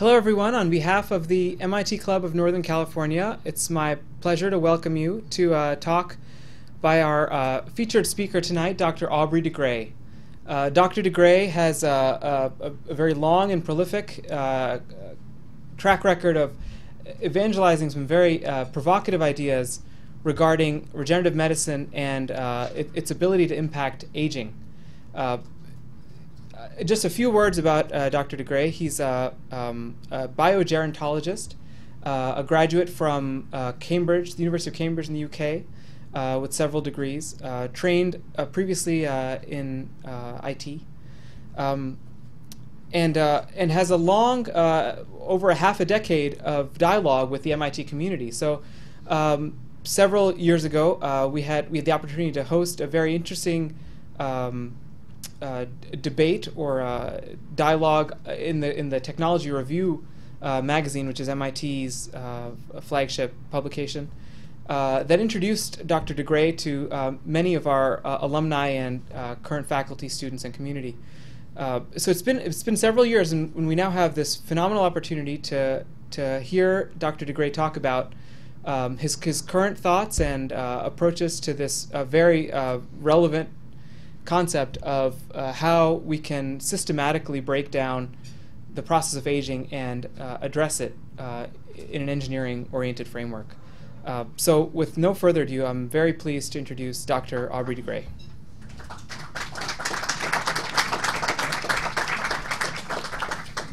Hello, everyone. On behalf of the MIT Club of Northern California, it's my pleasure to welcome you to a talk by our featured speaker tonight, Dr. Aubrey de Grey. Dr. de Grey has a very long and prolific track record of evangelizing some very provocative ideas regarding regenerative medicine and its ability to impact aging. Just a few words about Dr. de Grey. He's a biogerontologist, a graduate from Cambridge, the University of Cambridge in the UK, with several degrees, trained previously in IT, and has a long, over a half a decade of dialogue with the MIT community. So several years ago, we had the opportunity to host a very interesting debate or dialogue in the Technology Review magazine, which is MIT's flagship publication, that introduced Dr. de Grey to many of our alumni and current faculty, students, and community. So it's been several years, and we now have this phenomenal opportunity to hear Dr. de Grey talk about his current thoughts and approaches to this very relevant concept of how we can systematically break down the process of aging and address it in an engineering-oriented framework. So with no further ado, I'm very pleased to introduce Dr. Aubrey de Grey.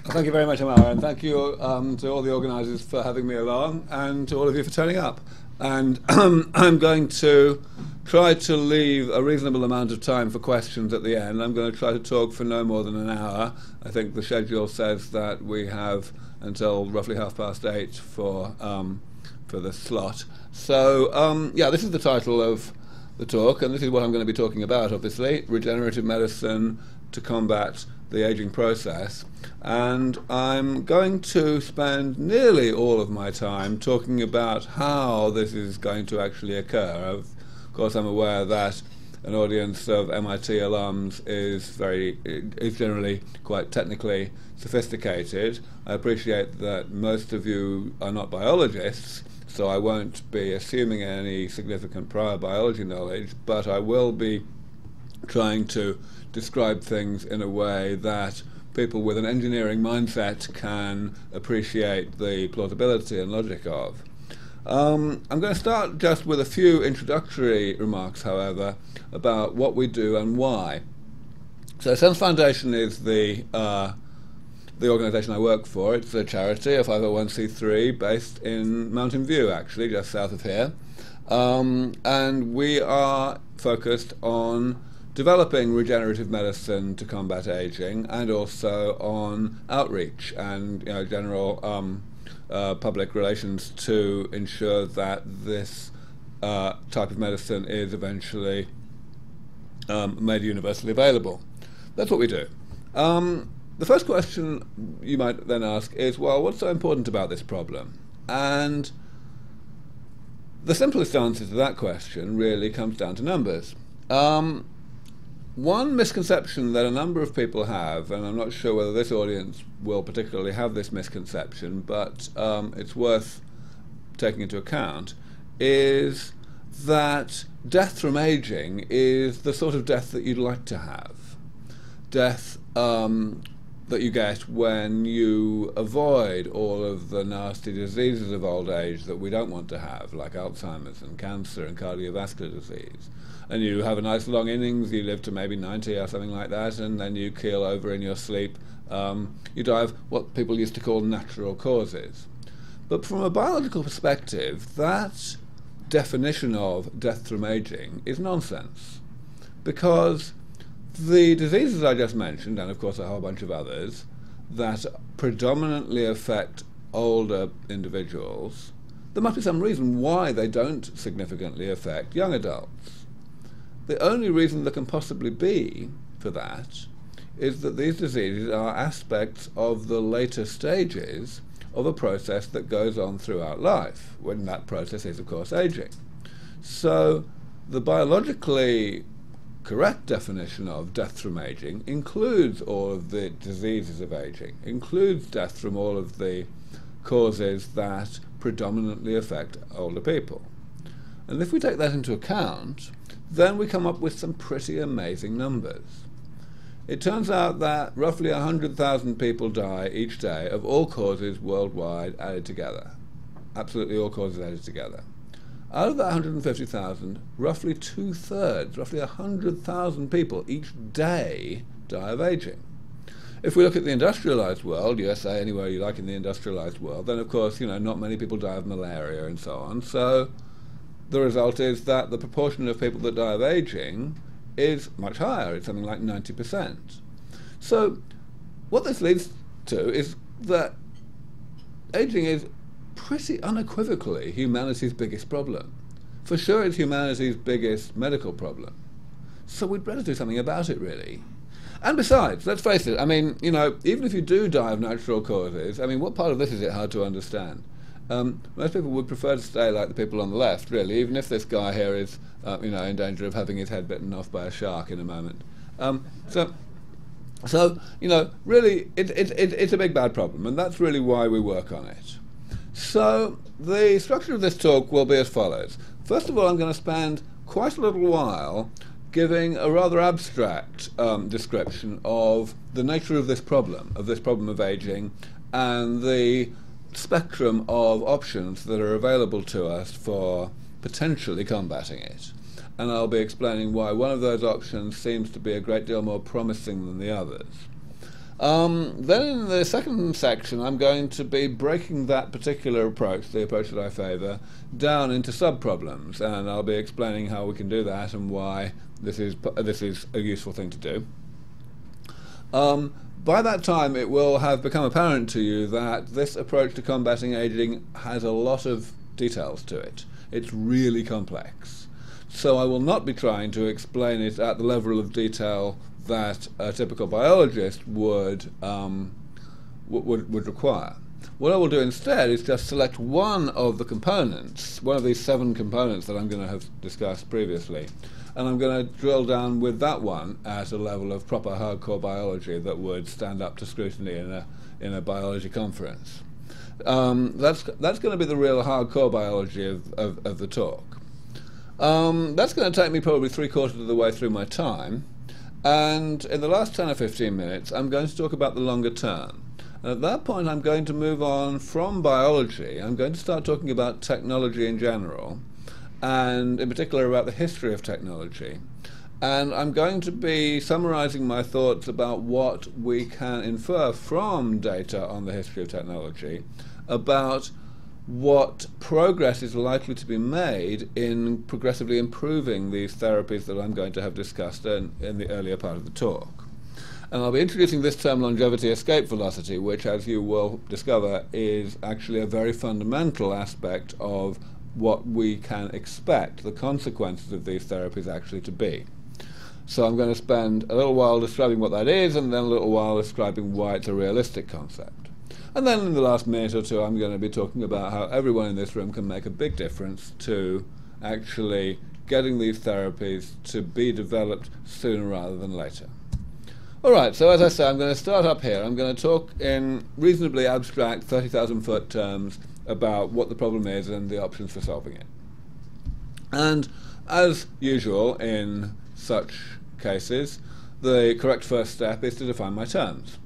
Thank you very much, Amara, and thank you to all the organisers for having me along, and to all of you for turning up. And I'm going to try to leave a reasonable amount of time for questions at the end. I'm going to try to talk for no more than an hour. I think the schedule says that we have until roughly 8:30 for the slot. So yeah, this is the title of the talk, and this is what I'm going to be talking about, obviously: regenerative medicine to combat the aging process. And I'm going to spend nearly all of my time talking about how this is going to actually occur. Of course, I'm aware that an audience of MIT alums is generally quite technically sophisticated. I appreciate that most of you are not biologists, so I won't be assuming any significant prior biology knowledge, but I will be trying to describe things in a way that people with an engineering mindset can appreciate the plausibility and logic of. I'm going to start just with a few introductory remarks, however, about what we do and why. So Sense Foundation is the organisation I work for. It's a charity, a 501c3, based in Mountain View, actually, just south of here. And we are focused on developing regenerative medicine to combat aging, and also on outreach and general public relations to ensure that this type of medicine is eventually made universally available. That's what we do. The first question you might then ask is, well, what's so important about this problem? And the simplest answer to that question really comes down to numbers. One misconception that a number of people have, and I'm not sure whether this audience will particularly have this misconception, but it's worth taking into account, is that death from aging is the sort of death that you'd like to have. Death that you get when you avoid all of the nasty diseases of old age that we don't want to have, like Alzheimer's and cancer and cardiovascular disease. And you have a nice long innings, you live to maybe 90 or something like that, and then you keel over in your sleep. You die of what people used to call natural causes. But from a biological perspective, that definition of death from aging is nonsense. Because the diseases I just mentioned, and of course a whole bunch of others, that predominantly affect older individuals, there must be some reason why they don't significantly affect young adults. The only reason there can possibly be for that is that these diseases are aspects of the later stages of a process that goes on throughout life, when that process is, of course, aging. So the biologically correct definition of death from aging includes all of the diseases of aging, includes death from all of the causes that predominantly affect older people. And if we take that into account, then we come up with some pretty amazing numbers. It turns out that roughly 100,000 people die each day of all causes worldwide added together. Absolutely all causes added together. Out of that 150,000, roughly two-thirds, roughly 100,000 people each day die of aging. If we look at the industrialized world, USA, anywhere you like in the industrialized world, then of course, not many people die of malaria and so on. So the result is that the proportion of people that die of aging is much higher. It's something like 90%. So what this leads to is that aging is pretty unequivocally humanity's biggest problem. For sure it's humanity's biggest medical problem. So we'd better do something about it, really. And besides, let's face it, even if you do die of natural causes, what part of this is it hard to understand? Most people would prefer to stay like the people on the left, really, even if this guy here is, in danger of having his head bitten off by a shark in a moment. So really, it's a big bad problem, and that's really why we work on it. So the structure of this talk will be as follows. First of all, I'm going to spend quite a little while giving a rather abstract description of the nature of this problem of aging, and the spectrum of options that are available to us for potentially combating it. And I'll be explaining why one of those options seems to be a great deal more promising than the others. Then in the second section, I'm going to be breaking that particular approach, the approach that I favour, down into sub-problems, and I'll be explaining how we can do that and why this is a useful thing to do. By that time, it will have become apparent to you that this approach to combating aging has a lot of details to it. It's really complex. So I will not be trying to explain it at the level of detail that a typical biologist would require. What I will do instead is just select one of the components, one of these 7 components that I'm going to have discussed previously, and I'm going to drill down with that one at a level of proper hardcore biology that would stand up to scrutiny in a biology conference. That's going to be the real hardcore biology of the talk. That's going to take me probably 3/4 of the way through my time, and in the last 10 or 15 minutes I'm going to talk about the longer term. And at that point I'm going to move on from biology. I'm going to start talking about technology in general, and in particular about the history of technology. And I'm going to be summarizing my thoughts about what we can infer from data on the history of technology about what progress is likely to be made in progressively improving these therapies that I'm going to have discussed in the earlier part of the talk. And I'll be introducing this term longevity escape velocity, which, as you will discover, is actually a very fundamental aspect of what we can expect the consequences of these therapies actually to be. So I'm going to spend a little while describing what that is, and then a little while describing why it's a realistic concept. And then in the last minute or two I'm going to be talking about how everyone in this room can make a big difference to actually getting these therapies to be developed sooner rather than later. Alright, so as I say, I'm going to start up here. I'm going to talk in reasonably abstract 30,000 foot terms about what the problem is and the options for solving it. And as usual in such cases, the correct first step is to define my terms,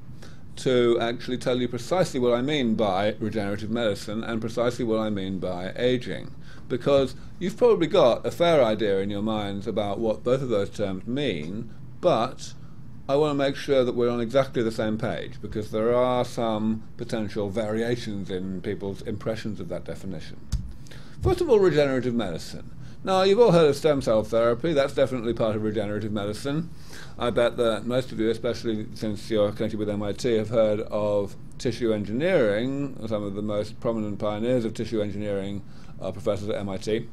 to actually tell you precisely what I mean by regenerative medicine and precisely what I mean by aging, because you've probably got a fair idea in your minds about what both of those terms mean, but I want to make sure that we're on exactly the same page, because there are some potential variations in people's impressions of that definition. First of all, regenerative medicine. Now, you've all heard of stem cell therapy. That's definitely part of regenerative medicine. I bet that most of you, especially since you're connected with MIT, have heard of tissue engineering. Some of the most prominent pioneers of tissue engineering are professors at MIT.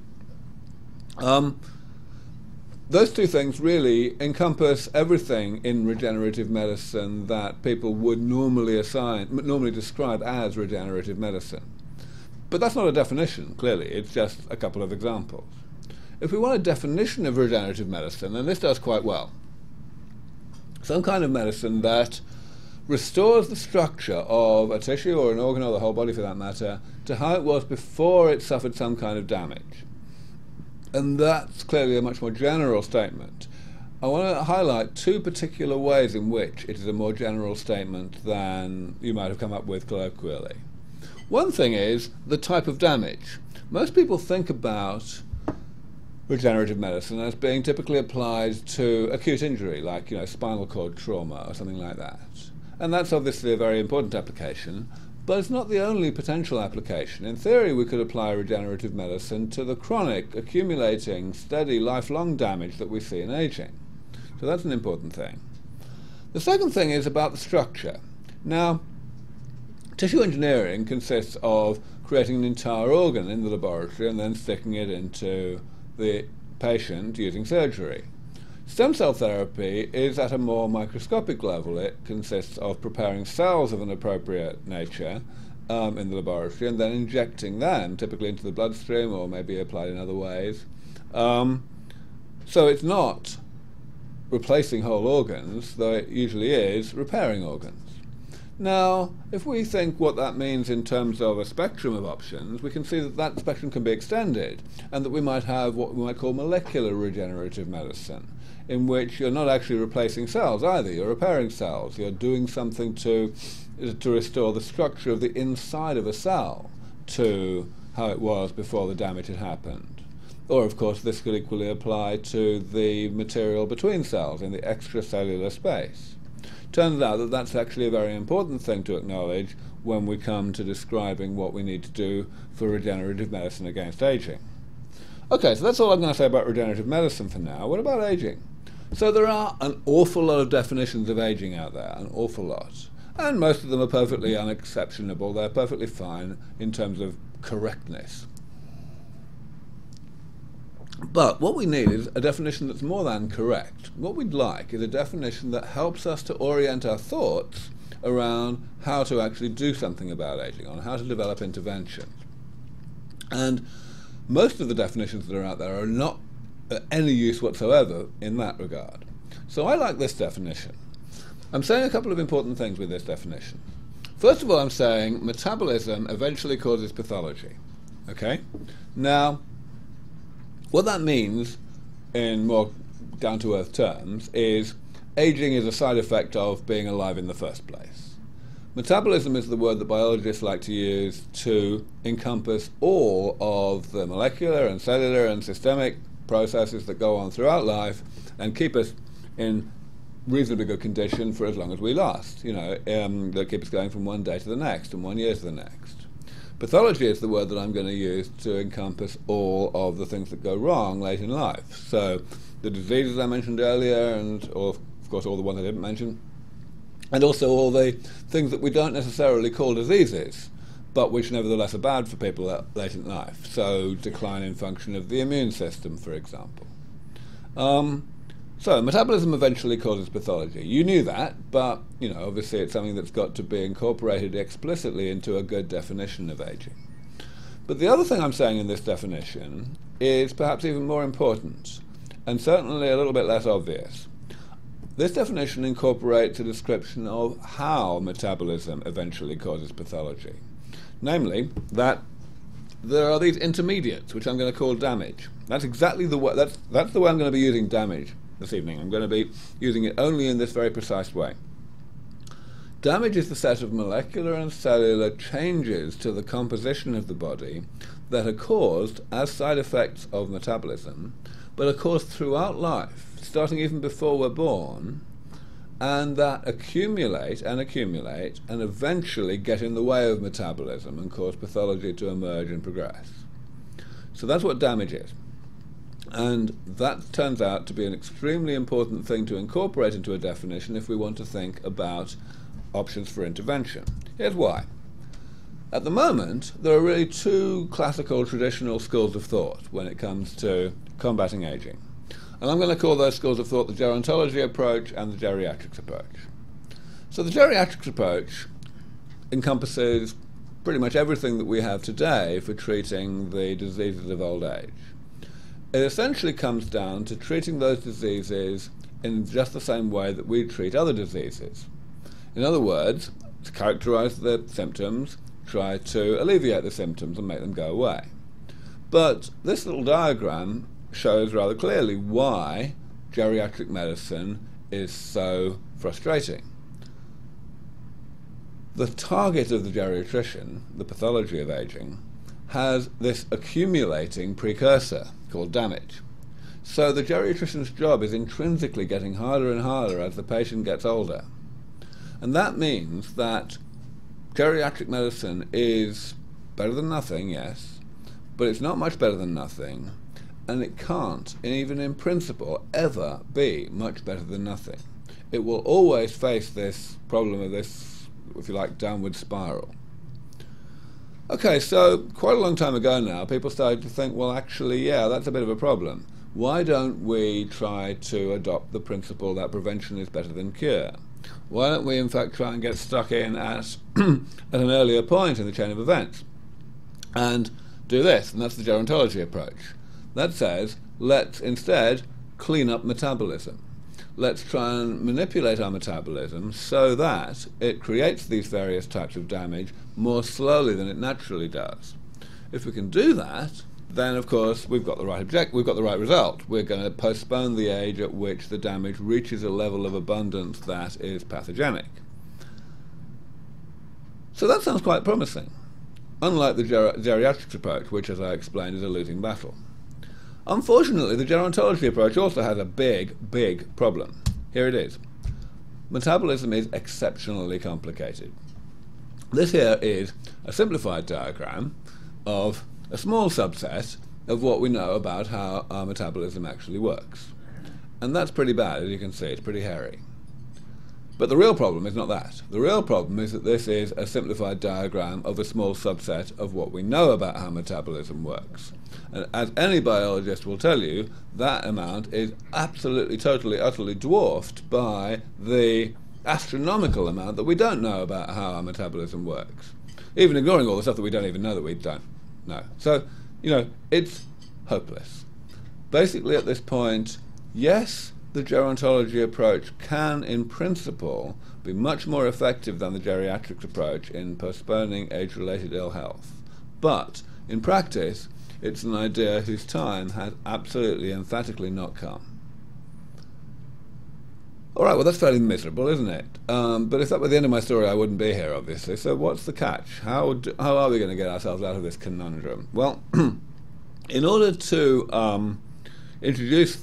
Those two things really encompass everything in regenerative medicine that people would normally describe as regenerative medicine. But that's not a definition, clearly. It's just a couple of examples. if we want a definition of regenerative medicine, then this does quite well. Some kind of medicine that restores the structure of a tissue or an organ or the whole body for that matter to how it was before it suffered some kind of damage. And that's clearly a much more general statement. I want to highlight two particular ways in which it is a more general statement than you might have come up with colloquially. One thing is the type of damage. Most people think about regenerative medicine as being typically applied to acute injury, like spinal cord trauma or something like that. And that's obviously a very important application, but it's not the only potential application. In theory, we could apply regenerative medicine to the chronic, accumulating, steady, lifelong damage that we see in aging. So that's an important thing. The second thing is about the structure. Now, tissue engineering consists of creating an entire organ in the laboratory and then sticking it into the patient using surgery. Stem cell therapy is at a more microscopic level. It consists of preparing cells of an appropriate nature in the laboratory and then injecting them, typically into the bloodstream or maybe applied in other ways. So it's not replacing whole organs, though it usually is repairing organs. Now, if we think what that means in terms of a spectrum of options, we can see that that spectrum can be extended, and that we might have what we might call molecular regenerative medicine, in which you're not actually replacing cells either, you're repairing cells, you're doing something to restore the structure of the inside of a cell to how it was before the damage had happened. Or, of course, this could equally apply to the material between cells in the extracellular space. Turns out that that's actually a very important thing to acknowledge when we come to describing what we need to do for regenerative medicine against aging. Okay, so that's all I'm going to say about regenerative medicine for now. What about aging? So there are an awful lot of definitions of aging out there, an awful lot. And most of them are perfectly unexceptionable. They're perfectly fine in terms of correctness. But what we need is a definition that's more than correct. What we'd like is a definition that helps us to orient our thoughts around how to actually do something about aging, on how to develop interventions. And most of the definitions that are out there are not any use whatsoever in that regard. So I like this definition. I'm saying a couple of important things with this definition. First of all, I'm saying metabolism eventually causes pathology. Okay? Now, what that means, in more down-to-earth terms, is aging is a side effect of being alive in the first place. Metabolism is the word that biologists like to use to encompass all of the molecular and cellular and systemic processes that go on throughout life and keep us in reasonably good condition for as long as we last, that keep us going from one day to the next and 1 year to the next. Pathology is the word that I'm going to use to encompass all of the things that go wrong late in life. So the diseases I mentioned earlier, or of course all the ones I didn't mention, and also all the things that we don't necessarily call diseases, but which nevertheless are bad for people late in life. So decline in function of the immune system, for example. So metabolism eventually causes pathology. You knew that, but obviously it's something that's got to be incorporated explicitly into a good definition of aging. But the other thing I'm saying in this definition is perhaps even more important, and certainly a little bit less obvious. This definition incorporates a description of how metabolism eventually causes pathology. Namely, that there are these intermediates, which I'm going to call damage. That's exactly the way, that's the way I'm going to be using damage this evening. I'm going to be using it only in this very precise way. Damage is the set of molecular and cellular changes to the composition of the body that are caused as side effects of metabolism, but are caused throughout life, starting even before we're born, and that accumulate and eventually get in the way of metabolism and cause pathology to emerge and progress. So that's what damage is. And that turns out to be an extremely important thing to incorporate into a definition if we want to think about options for intervention. Here's why. At the moment, there are really two classical traditional schools of thought when it comes to combating aging. And I'm going to call those schools of thought the gerontology approach and the geriatrics approach. So the geriatrics approach encompasses pretty much everything that we have today for treating the diseases of old age. it essentially comes down to treating those diseases in just the same way that we treat other diseases. In other words, to characterize the symptoms, try to alleviate the symptoms and make them go away. But this little diagram shows rather clearly why geriatric medicine is so frustrating. The target of the geriatrician, the pathology of aging, has this accumulating precursor called damage. So the geriatrician's job is intrinsically getting harder and harder as the patient gets older. And that means that geriatric medicine is better than nothing, yes, but it's not much better than nothing, and it can't, even in principle, ever be much better than nothing. It will always face this problem of this, if you like, downward spiral. Okay, so quite a long time ago now, people started to think, well, actually, yeah, that's a bit of a problem. Why don't we try to adopt the principle that prevention is better than cure? Why don't we, in fact, try and get stuck in at an earlier point in the chain of events and do this? And that's the gerontology approach. That says, let's instead clean up metabolism. Let's try and manipulate our metabolism so that it creates these various types of damage more slowly than it naturally does. If we can do that, then of course we've got the right result. We're going to postpone the age at which the damage reaches a level of abundance that is pathogenic. So that sounds quite promising, unlike the geriatrics approach, which, as I explained, is a losing battle. Unfortunately, the gerontology approach also has a big problem. Here it is. Metabolism is exceptionally complicated. This here is a simplified diagram of a small subset of what we know about how our metabolism actually works. And that's pretty bad, as you can see. It's pretty hairy. But the real problem is not that. The real problem is that this is a simplified diagram of a small subset of what we know about how metabolism works. And as any biologist will tell you, that amount is absolutely, totally, utterly dwarfed by the astronomical amount that we don't know about how our metabolism works. Even ignoring all the stuff that we don't even know that we don't know. So, it's hopeless. Basically, at this point, yes, the gerontology approach can, in principle, be much more effective than the geriatrics approach in postponing age-related ill health. But, in practice, it's an idea whose time has absolutely, emphatically not come. All right, well, that's fairly miserable, isn't it? But if that were the end of my story, I wouldn't be here, obviously. So what's the catch? How are we going to get ourselves out of this conundrum? Well, in order to introduce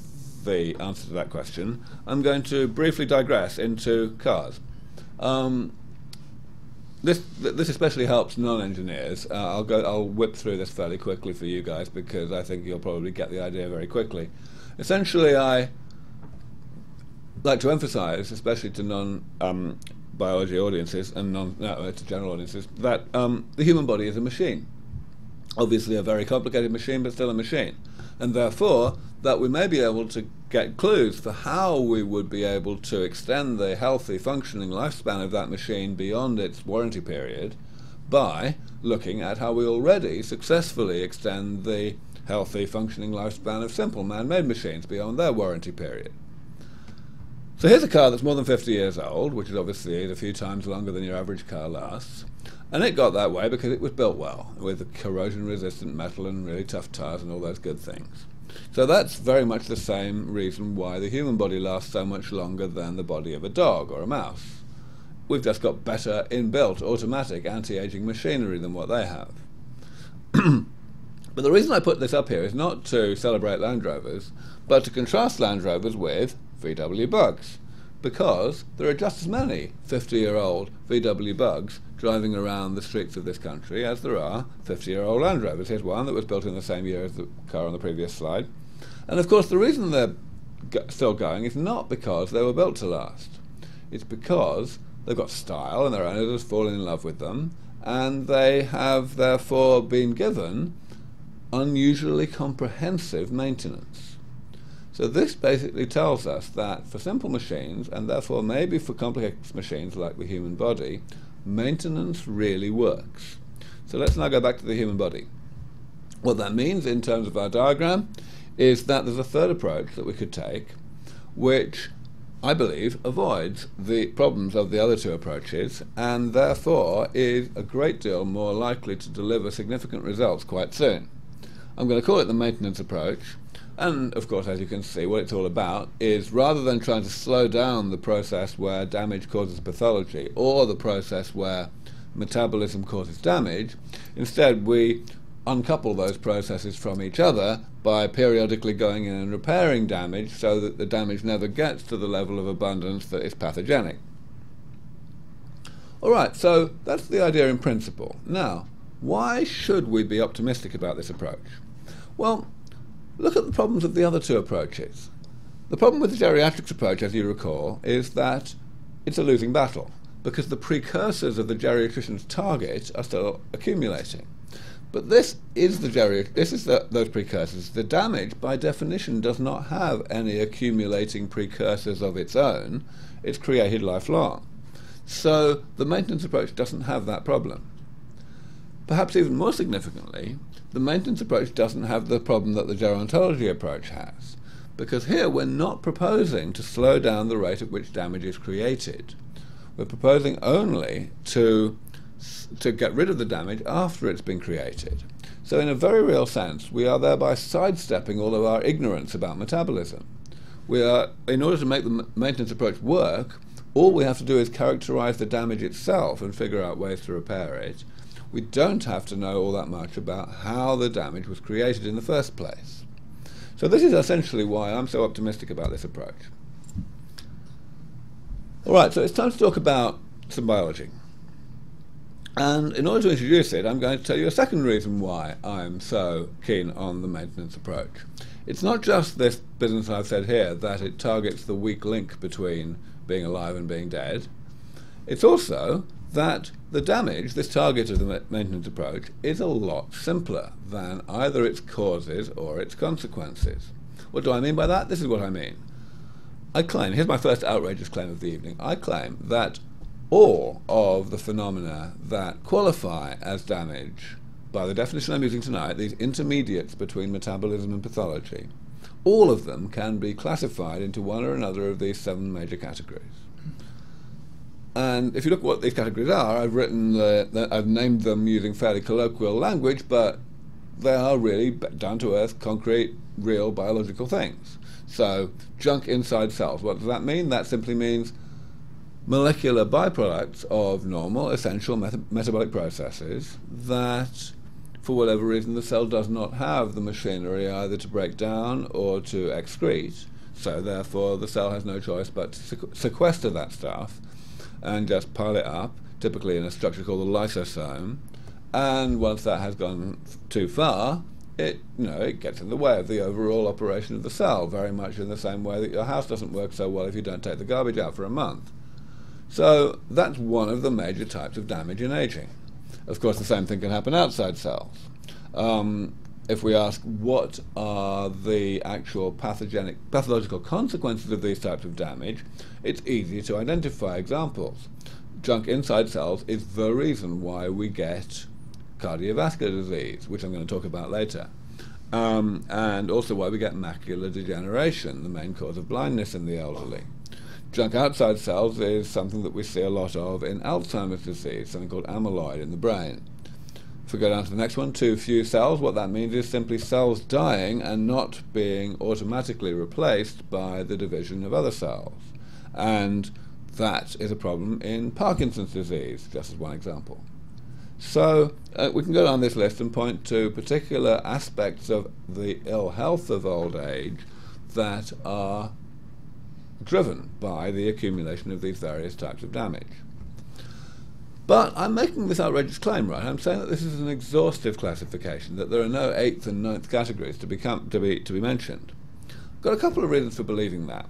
the answer to that question, I'm going to briefly digress into cars. This especially helps non-engineers. I'll whip through this fairly quickly for you guys because I think you'll probably get the idea very quickly. Essentially, I like to emphasize, especially to non-biology audiences and to general audiences, that the human body is a machine. Obviously a very complicated machine, but still a machine. And therefore, that we may be able to get clues for how we would be able to extend the healthy, functioning lifespan of that machine beyond its warranty period by looking at how we already successfully extend the healthy, functioning lifespan of simple man-made machines beyond their warranty period. So here's a car that's more than 50 years old, which is obviously a few times longer than your average car lasts. And it got that way because it was built well, with corrosion-resistant metal and really tough tires and all those good things. So that's very much the same reason why the human body lasts so much longer than the body of a dog or a mouse. We've just got better inbuilt automatic anti-aging machinery than what they have. But the reason I put this up here is not to celebrate Land Rovers, but to contrast Land Rovers with VW Bugs, because there are just as many 50-year-old VW Bugs driving around the streets of this country as there are 50-year-old Land Rovers. Here's one that was built in the same year as the car on the previous slide. And of course the reason they're still going is not because they were built to last. It's because they've got style and their owners have fallen in love with them, and they have therefore been given unusually comprehensive maintenance. So this basically tells us that for simple machines, and therefore maybe for complex machines like the human body, maintenance really works. So let's now go back to the human body. What that means in terms of our diagram is that there's a third approach that we could take, which I believe avoids the problems of the other two approaches, and therefore is a great deal more likely to deliver significant results quite soon. I'm going to call it the maintenance approach, and of course, as you can see, what it's all about is, rather than trying to slow down the process where damage causes pathology, or the process where metabolism causes damage, instead we uncouple those processes from each other by periodically going in and repairing damage so that the damage never gets to the level of abundance that is pathogenic. Alright, so that's the idea in principle. Now, why should we be optimistic about this approach? Well, look at the problems of the other two approaches. The problem with the geriatrics approach, as you recall, is that it's a losing battle, because the precursors of the geriatrician's target are still accumulating. But this is those precursors. The damage, by definition, does not have any accumulating precursors of its own. It's created lifelong. So the maintenance approach doesn't have that problem. Perhaps even more significantly, the maintenance approach doesn't have the problem that the gerontology approach has, because here we're not proposing to slow down the rate at which damage is created. We're proposing only to get rid of the damage after it's been created. So in a very real sense, we are thereby sidestepping all of our ignorance about metabolism. In order to make the maintenance approach work, all we have to do is characterize the damage itself and figure out ways to repair it. We don't have to know all that much about how the damage was created in the first place. So this is essentially why I'm so optimistic about this approach. Alright, so it's time to talk about some biology. And in order to introduce it, I'm going to tell you a second reason why I'm so keen on the maintenance approach. It's not just this business I've said here, that it targets the weak link between being alive and being dead. It's also that the damage, this target of the maintenance approach, is a lot simpler than either its causes or its consequences. What do I mean by that? This is what I mean. I claim, here's my first outrageous claim of the evening, I claim that all of the phenomena that qualify as damage, by the definition I'm using tonight, these intermediates between metabolism and pathology, all of them can be classified into one or another of these 7 major categories. And if you look at what these categories are, I've named them using fairly colloquial language, but they are really down-to-earth, concrete, real biological things. So, junk inside cells. What does that mean? That simply means molecular byproducts of normal, essential metabolic processes that, for whatever reason, the cell does not have the machinery either to break down or to excrete. So, therefore, the cell has no choice but to sequester that stuff and just pile it up, typically in a structure called the lysosome. And once that has gone too far, it gets in the way of the overall operation of the cell, very much in the same way that your house doesn't work so well if you don't take the garbage out for a month. So that's one of the major types of damage in aging. Of course, the same thing can happen outside cells. If we ask what are the actual pathological consequences of these types of damage, it's easy to identify examples. Junk inside cells is the reason why we get cardiovascular disease, which I'm going to talk about later, and also why we get macular degeneration, the main cause of blindness in the elderly. Junk outside cells is something that we see a lot of in Alzheimer's disease, something called amyloid in the brain. If we go down to the next one, too few cells, what that means is simply cells dying and not being automatically replaced by the division of other cells. And that is a problem in Parkinson's disease, just as one example. So we can go down this list and point to particular aspects of the ill health of old age that are driven by the accumulation of these various types of damage. But I'm making this outrageous claim, right? I'm saying that this is an exhaustive classification, that there are no 8th and 9th categories to be mentioned. I've got a couple of reasons for believing that.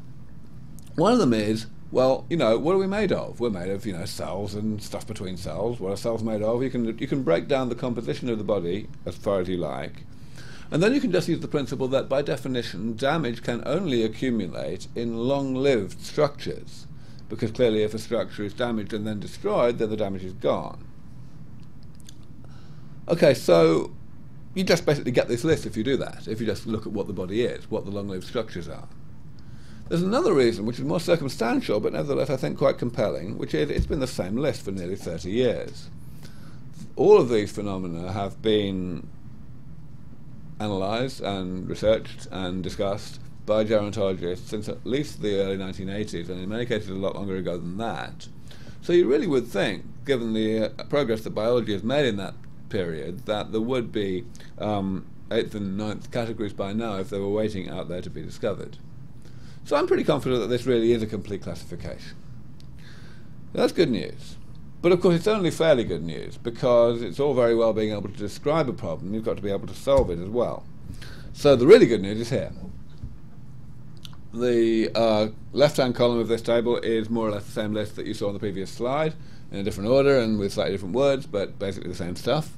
One of them is, well, what are we made of? We're made of, cells and stuff between cells. What are cells made of? You can break down the composition of the body as far as you like. And then you can just use the principle that, by definition, damage can only accumulate in long-lived structures. Because clearly if a structure is damaged and then destroyed, then the damage is gone. Okay, so you just basically get this list if you do that, if you just look at what the body is, what the long-lived structures are. There's another reason, which is more circumstantial, but nevertheless I think quite compelling, which is it's been the same list for nearly 30 years. All of these phenomena have been analysed and researched and discussed by gerontologists since at least the early 1980s, and in many cases a lot longer ago than that. So you really would think, given the progress that biology has made in that period, that there would be 8th and 9th categories by now if they were waiting out there to be discovered. So I'm pretty confident that this really is a complete classification. That's good news. But of course it's only fairly good news, because it's all very well being able to describe a problem, you've got to be able to solve it as well. So the really good news is here. The left-hand column of this table is more or less the same list that you saw on the previous slide, in a different order and with slightly different words, but basically the same stuff.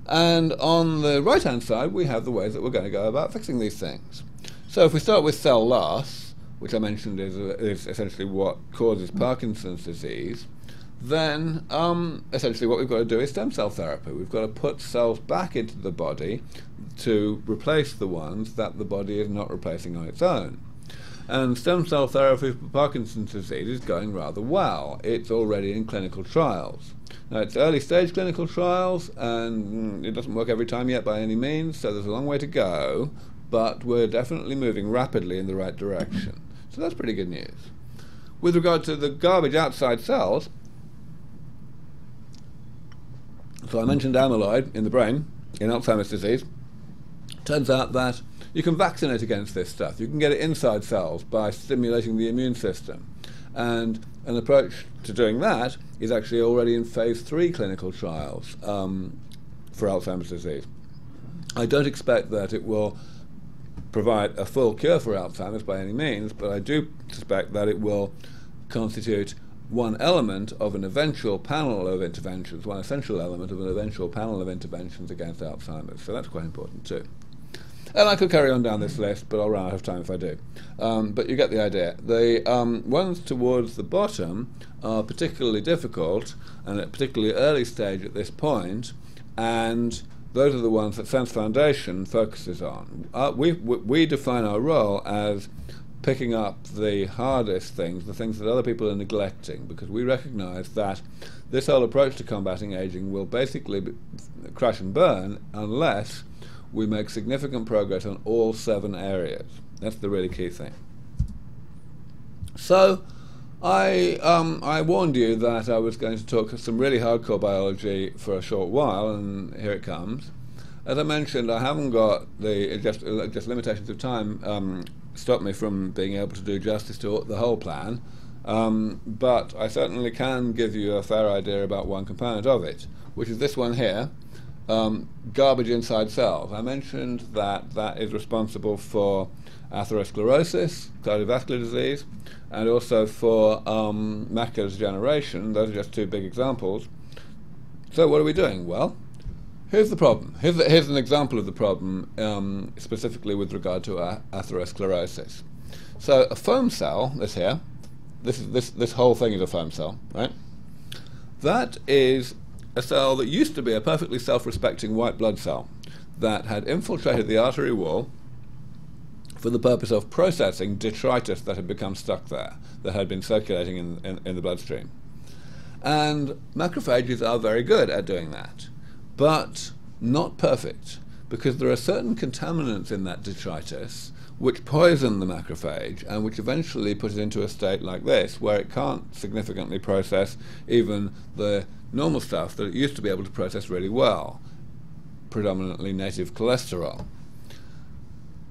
And on the right-hand side we have the ways that we're going to go about fixing these things. So if we start with cell loss, which I mentioned is essentially what causes Parkinson's disease, then essentially what we've got to do is stem cell therapy. We've got to put cells back into the body to replace the ones that the body is not replacing on its own. And stem cell therapy for Parkinson's disease is going rather well. It's already in clinical trials. Now it's early stage clinical trials, and it doesn't work every time yet by any means, so there's a long way to go, but we're definitely moving rapidly in the right direction. So that's pretty good news. With regard to the garbage outside cells, so I mentioned amyloid in the brain, in Alzheimer's disease. Turns out that you can vaccinate against this stuff. You can get it inside cells by stimulating the immune system. And an approach to doing that is actually already in phase 3 clinical trials for Alzheimer's disease. I don't expect that it will provide a full cure for Alzheimer's by any means, but I do suspect that it will constitute one element of an eventual panel of interventions, one essential element of an eventual panel of interventions against Alzheimer's. So that's quite important too. And I could carry on down this list, but I'll run out of time if I do. But you get the idea. The ones towards the bottom are particularly difficult and at a particularly early stage at this point, and those are the ones that Sense Foundation focuses on. We define our role as picking up the hardest things, the things that other people are neglecting, because we recognize that this whole approach to combating aging will basically crash and burn unless we make significant progress on all 7 areas. That's the really key thing. So I warned you that I was going to talk some really hardcore biology for a short while, and here it comes. As I mentioned, I haven't got just limitations of time stop me from being able to do justice to the whole plan, but I certainly can give you a fair idea about one component of it, which is this one here, garbage inside cells. I mentioned that that is responsible for atherosclerosis, cardiovascular disease, and also for macular degeneration. Those are just 2 big examples. So what are we doing? Well, here's the problem. Here's an example of the problem, specifically with regard to atherosclerosis. So a foam cell, this whole thing is a foam cell, right? That is a cell that used to be a perfectly self-respecting white blood cell that had infiltrated the artery wall for the purpose of processing detritus that had become stuck there, that had been circulating in the bloodstream. And macrophages are very good at doing that, but not perfect, because there are certain contaminants in that detritus which poison the macrophage and which eventually put it into a state like this, where it can't significantly process even the normal stuff that it used to be able to process really well, predominantly native cholesterol.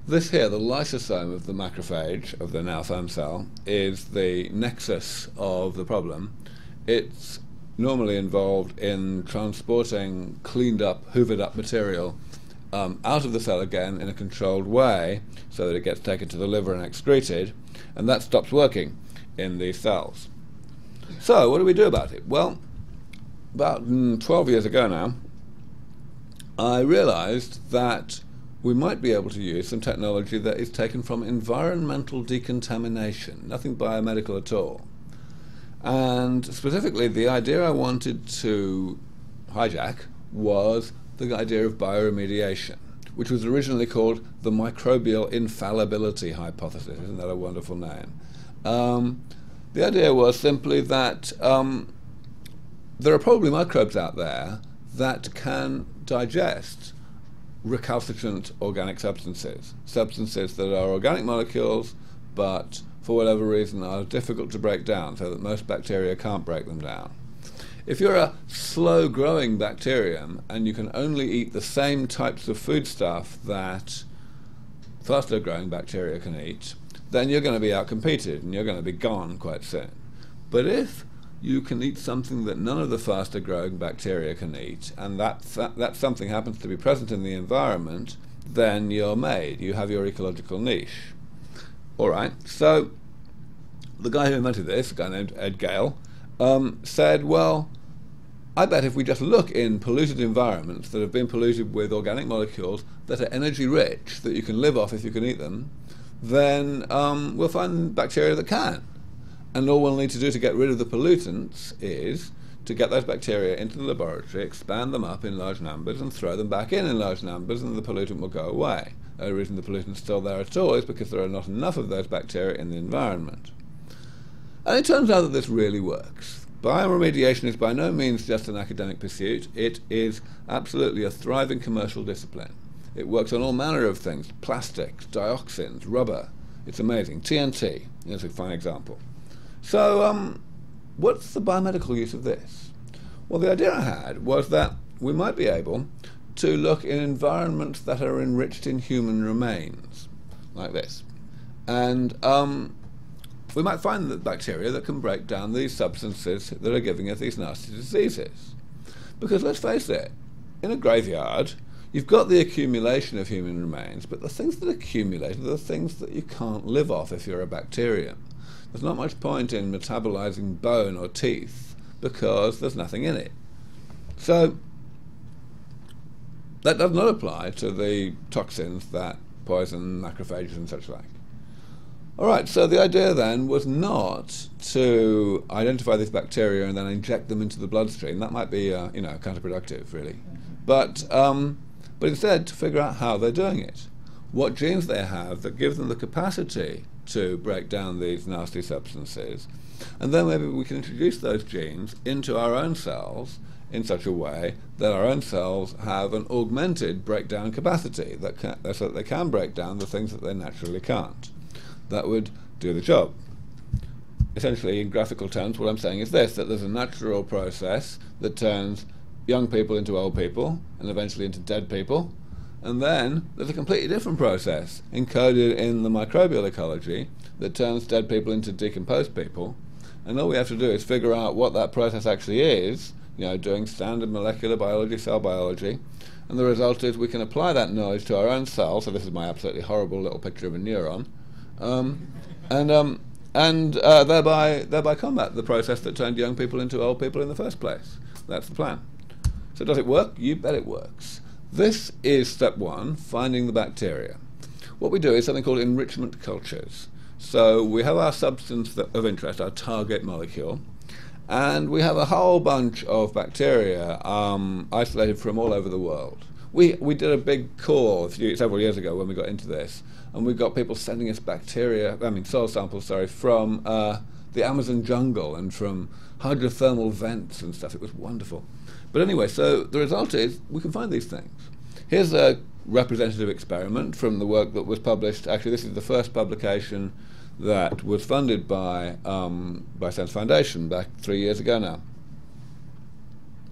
This here, the lysosome of the macrophage, of the now foam cell, is the nexus of the problem. It's normally involved in transporting cleaned up, hoovered up material out of the cell again in a controlled way so that it gets taken to the liver and excreted, and that stops working in these cells. So what do we do about it? Well, about 12 years ago now, I realized that we might be able to use some technology that is taken from environmental decontamination, nothing biomedical at all. And specifically, the idea I wanted to hijack was the idea of bioremediation, which was originally called the microbial infallibility hypothesis. Isn't that a wonderful name? The idea was simply that there are probably microbes out there that can digest recalcitrant organic substances, substances that are organic molecules but for whatever reason are difficult to break down, so that most bacteria can't break them down. If you're a slow-growing bacterium and you can only eat the same types of foodstuff that faster-growing bacteria can eat, then you're going to be outcompeted and you're going to be gone quite soon. But if you can eat something that none of the faster-growing bacteria can eat, and that something happens to be present in the environment, then you're made. You have your ecological niche. All right, so the guy who invented this, a guy named Ed Gale, said, well, I bet if we just look in polluted environments that have been polluted with organic molecules that are energy rich, that you can live off if you can eat them, then we'll find bacteria that can. And all we'll need to do to get rid of the pollutants is to get those bacteria into the laboratory, expand them up in large numbers, and throw them back in large numbers, and the pollutant will go away. The only reason the pollutant's still there at all is because there are not enough of those bacteria in the environment. And it turns out that this really works. Bioremediation is by no means just an academic pursuit. It is absolutely a thriving commercial discipline. It works on all manner of things: plastics, dioxins, rubber. It's amazing. TNT is a fine example. So what's the biomedical use of this? Well, the idea I had was that we might be able to look in environments that are enriched in human remains, like this. And we might find the bacteria that can break down these substances that are giving us these nasty diseases. Because let's face it, in a graveyard, you've got the accumulation of human remains, but the things that accumulate are the things that you can't live off if you're a bacterium. There's not much point in metabolizing bone or teeth because there's nothing in it. So that does not apply to the toxins that poison macrophages and such like. All right, so the idea then was not to identify these bacteria and then inject them into the bloodstream. That might be, counterproductive, really. But instead to figure out how they're doing it, what genes they have that give them the capacity to break down these nasty substances, and then maybe we can introduce those genes into our own cells in such a way that our own cells have an augmented breakdown capacity so that they can break down the things that they naturally can't. That would do the job. Essentially, in graphical terms, what I'm saying is this: that there's a natural process that turns young people into old people and eventually into dead people, and then there's a completely different process encoded in the microbial ecology that turns dead people into decomposed people, and all we have to do is figure out what that process actually is, doing standard molecular biology, cell biology, and the result is we can apply that knowledge to our own cells. So this is my absolutely horrible little picture of a neuron, and thereby combat the process that turned young people into old people in the first place. That's the plan. So does it work? You bet it works. This is step one, finding the bacteria. What we do is something called enrichment cultures. So we have our substance of interest, our target molecule, and we have a whole bunch of bacteria isolated from all over the world. We did a big core several years ago when we got into this, and we got people sending us soil samples, from the Amazon jungle and from hydrothermal vents and stuff. It was wonderful. But anyway, so the result is we can find these things. Here's a representative experiment from the work that was published. Actually, this is the first publication that was funded by Sense Foundation back 3 years ago now.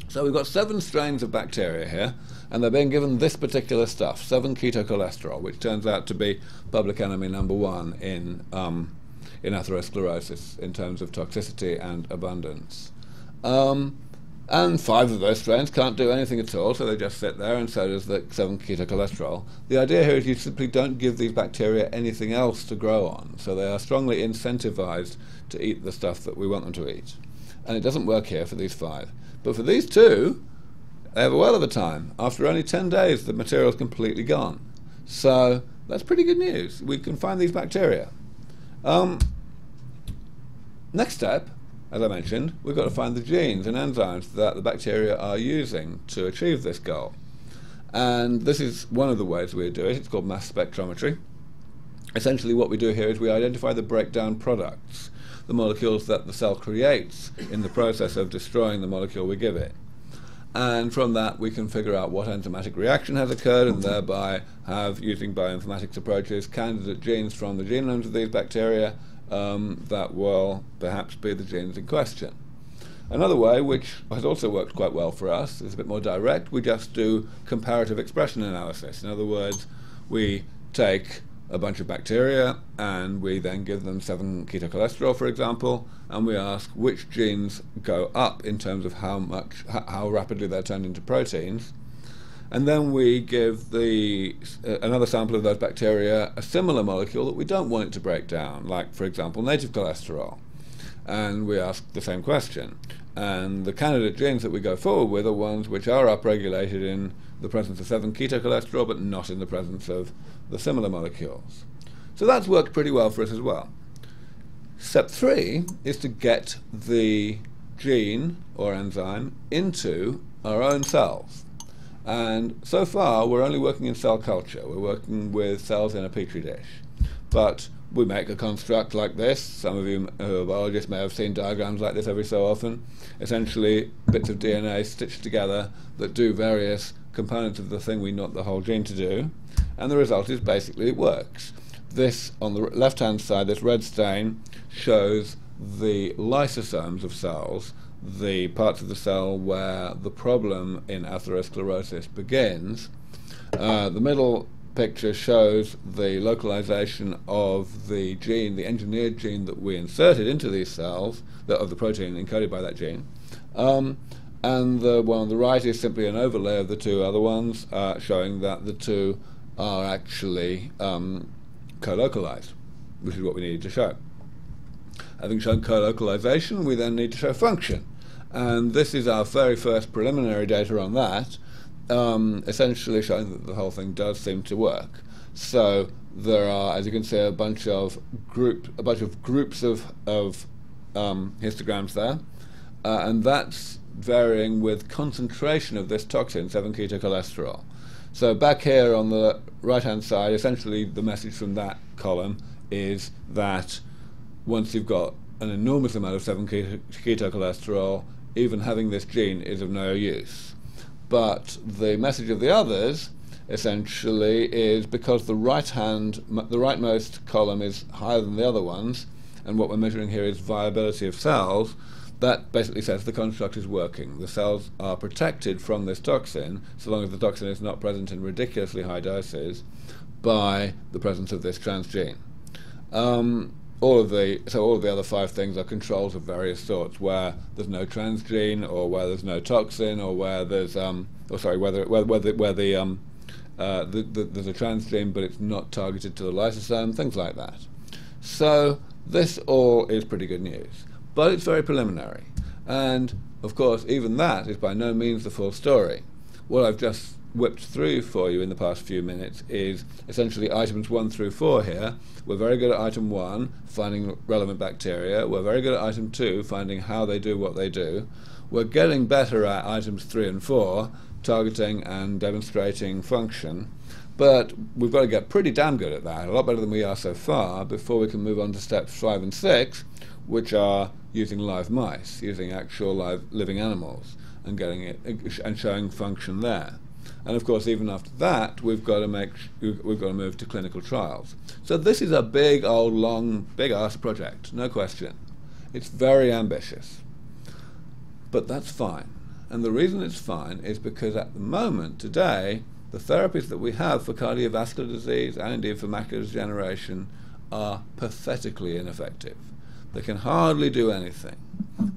So we've got 7 strains of bacteria here, and they're being given this particular stuff, 7-ketocholesterol, which turns out to be public enemy number 1 in atherosclerosis in terms of toxicity and abundance. And 5 of those strains can't do anything at all, so they just sit there, and so does the 7-ketocholesterol. The idea here is you simply don't give these bacteria anything else to grow on, so they are strongly incentivized to eat the stuff that we want them to eat. And it doesn't work here for these 5. But for these 2, they have a whale of a time. After only 10 days, the material is completely gone. So that's pretty good news. We can find these bacteria. Next step, as I mentioned, we've got to find the genes and enzymes that the bacteria are using to achieve this goal. And this is one of the ways we do it. It's called mass spectrometry. Essentially what we do here is we identify the breakdown products, the molecules that the cell creates in the process of destroying the molecule we give it. And from that we can figure out what enzymatic reaction has occurred, and thereby have, using bioinformatics approaches, candidate genes from the genomes of these bacteria that will perhaps be the genes in question. Another way, which has also worked quite well for us, is a bit more direct. We just do comparative expression analysis. In other words, we take a bunch of bacteria and we then give them 7-ketocholesterol, for example, and we ask which genes go up in terms of how rapidly they're turned into proteins. And then we give another sample of those bacteria a similar molecule that we don't want it to break down, like, for example, native cholesterol. And we ask the same question. And the candidate genes that we go forward with are ones which are upregulated in the presence of 7-ketocholesterol, but not in the presence of the similar molecules. So that's worked pretty well for us as well. Step 3 is to get the gene or enzyme into our own cells. And so far, we're only working in cell culture. We're working with cells in a petri dish. But we make a construct like this. Some of you who are biologists may have seen diagrams like this every so often. Essentially, bits of DNA stitched together that do various components of the thing we want the whole gene to do. And the result is basically it works. This, on the left-hand side, this red stain, shows the lysosomes of cells, the parts of the cell where the problem in atherosclerosis begins. The middle picture shows the localization of the gene, the engineered gene that we inserted into these cells, of the protein encoded by that gene. And the one on the right is simply an overlay of the two other ones, showing that the two are actually co-localized, which is what we needed to show. Having shown co-localization, we then need to show function. And this is our very first preliminary data on that, essentially showing that the whole thing does seem to work. So there are, as you can see, a bunch of groups of histograms there, and that's varying with concentration of this toxin, 7-ketocholesterol. So back here on the right-hand side, essentially the message from that column is that once you've got an enormous amount of 7-ketocholesterol, even having this gene is of no use. But the message of the others essentially is because the rightmost column is higher than the other ones, and what we're measuring here is viability of cells, that basically says the construct is working. The cells are protected from this toxin, so long as the toxin is not present in ridiculously high doses, by the presence of this transgene. All of the other 5 things are controls of various sorts, where there's no transgene, or where there's no toxin, or where there's there's a transgene but it's not targeted to the lysosome, things like that. So this all is pretty good news, but it's very preliminary, and of course even that is by no means the full story. What I've just whipped through for you in the past few minutes is essentially items 1 through 4 here. We're very good at item 1, finding relevant bacteria. We're very good at item 2, finding how they do what they do. We're getting better at items 3 and 4, targeting and demonstrating function. But we've got to get pretty damn good at that, a lot better than we are so far, before we can move on to steps 5 and 6, which are using live mice, using actual live living animals, and getting it and showing function there. And of course, even after that, we've got to move to clinical trials. So this is a big, old, long, big-ass project, no question. It's very ambitious, but that's fine. And the reason it's fine is because at the moment, today, the therapies that we have for cardiovascular disease and indeed for macular degeneration are pathetically ineffective. They can hardly do anything,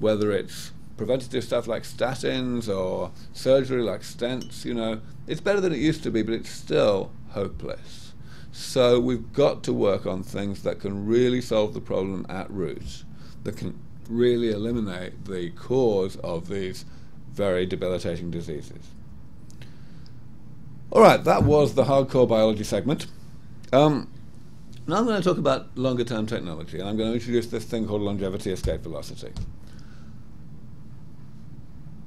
whether it's preventative stuff like statins or surgery like stents. It's better than it used to be, but it's still hopeless. So we've got to work on things that can really solve the problem at root, that can really eliminate the cause of these very debilitating diseases. All right, that was the hardcore biology segment. Now I'm going to talk about longer-term technology, and I'm going to introduce this thing called longevity escape velocity.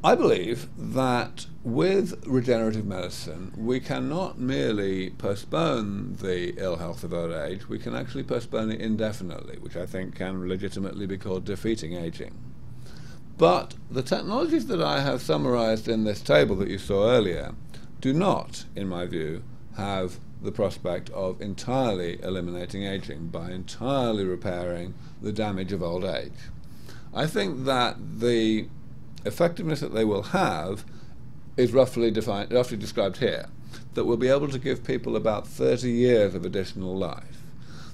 I believe that with regenerative medicine, we can not merely postpone the ill health of old age, we can actually postpone it indefinitely, which I think can legitimately be called defeating aging. But the technologies that I have summarized in this table that you saw earlier do not, in my view, have the prospect of entirely eliminating aging by entirely repairing the damage of old age. I think that the effectiveness that they will have is roughly described here, that we'll be able to give people about 30 years of additional life.